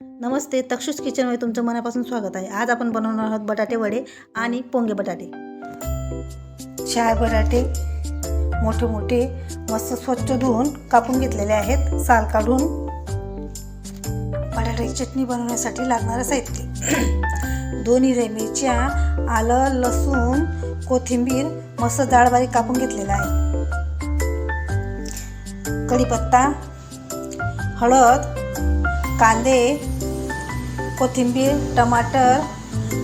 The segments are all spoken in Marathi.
नमस्ते, तक्षुश किचनमध्ये तुमचं मनापासून स्वागत आहे. आज आपण बनवणार आहोत बटाटे वडे आणि पोंगे बटाटे. 4 बटाटे मोठे मोठे मस्त स्वच्छ धुवून कापून घेतलेले आहेत, साल काढून. बटाट्याची चटणी बनवण्यासाठी लागणारं साहित्य: 2 हिरव्या मिरच्या, आलं, लसूण, कोथिंबीर मस्त जाड बारीक कापून घेतलेला आहे, कढीपत्ता, हळद, कांदे, कोथिंबीर, टमाटर,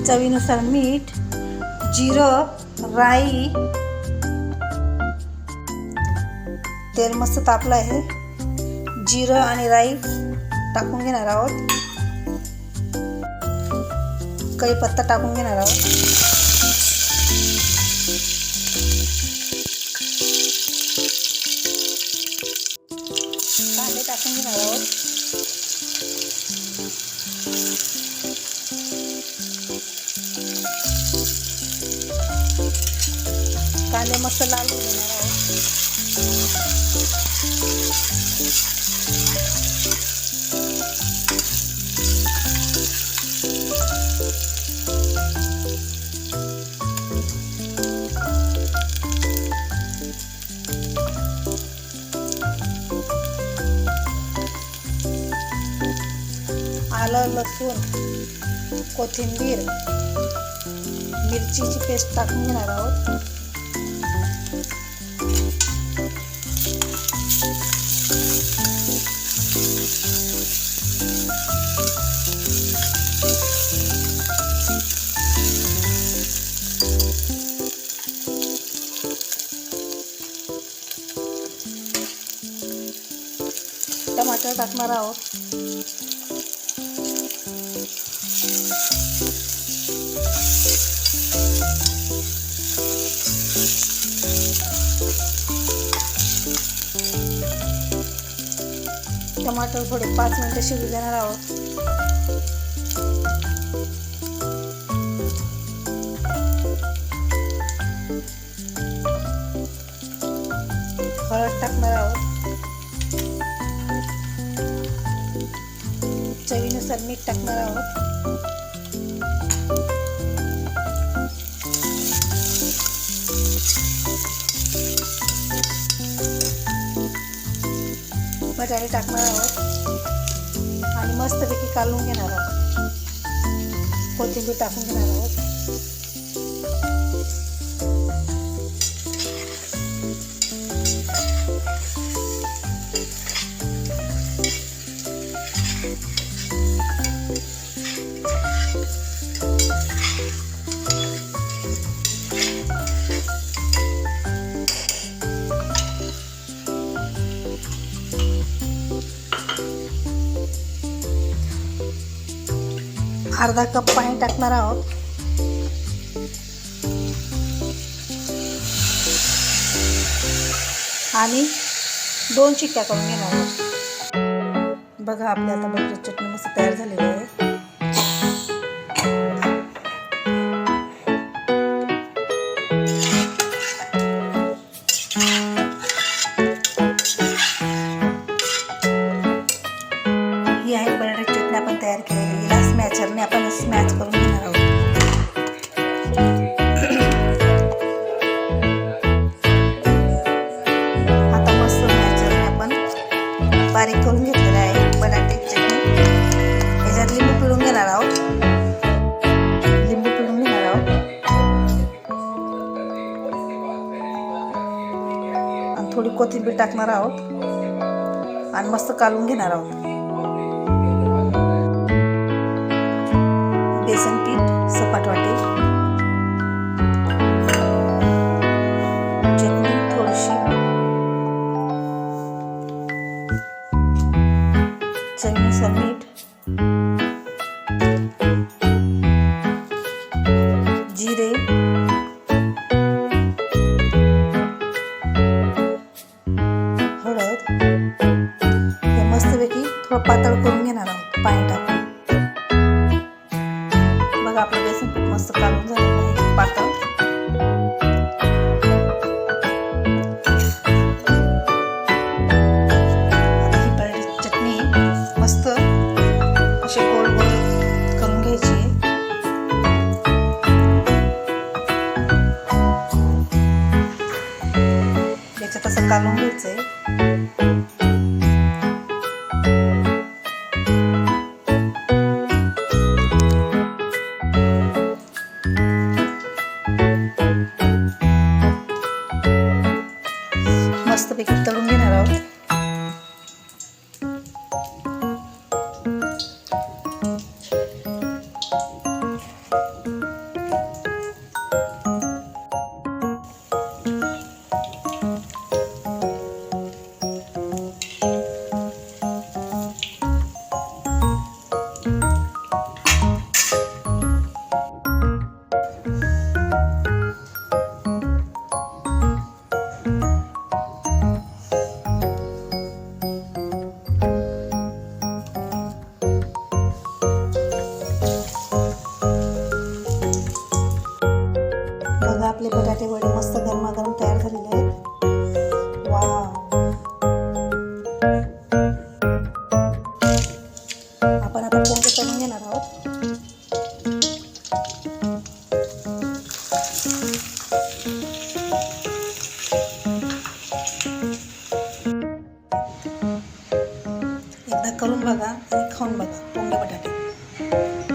चवीनुसार मीठ, जिरं, राई. तेल मस्त तापलं आहे. जिरं आणि राई टाकून घेणार आहोत. कढीपत्ता टाकून घेणार आहोत. कांदे टाकून घेणार आहोत. कांदे मस्त लाल होऊन देणार आहोत. आलं, लसूण, कोथिंबीर, मिरचीची पेस्ट टाकून घेणार आहोत. टमाटर टाकणार आहोत. टमाटर थोडे 5 मिनिटं शिजू देणार आहोत. हळद टाकणार आहोत. चवीनुसार मीठ टाकणार आहोत. बटाटे टाकणार आहोत आणि मस्तपैकी कालवून घेणार आहोत. कोथिंबीर टाकून घेणार आहोत. अर्धा कप पाणी टाकणार आहोत. आणि 2 शिट्ट्या करून घेणार आहोत. बघा, आपली आता बटाट्याची चटणी मस्त तयार झालेली आहे. ही आहे बटाट्याची चटणी आपण तयार केलेली. स्मॅचरने आपण स्मॅच करून घेणार आहोत. आता मस्त स्मॅचरने आपण बारीक करून घेतलेलं आहे बटाट्याची चटणी. याच्यात लिंबू पिळून घेणार आहोत. आणि थोडी कोथिंबीर टाकणार आहोत आणि मस्त कालवून घेणार आहोत. बेसन पीठ सपाट वाटे, चटणी थोडीशी, चवीनुसार मीठ, जिरे, हळद. हे मस्तपैकी थोडं पातळ करून घेणार आहोत पाणी टाकून. बघा, आपलं बेसन पीठ मस्त काढून झालेलं आहे पातळ. आता ही बटाट्याची चटणी मस्त असे घ्यायची आहे. याच्यात असं कालवून घ्यायचं आहे. मस्तपैकी तळून घेणार आहोत. बघा आपले बटाटे वडे मस्त गरमागरम तयार झालेले आहेत. वाव! आपण आता पोंगे तळून घेणार आहोत. एकदा करून बघा आणि खाऊन बघा पोंगे बटाटे.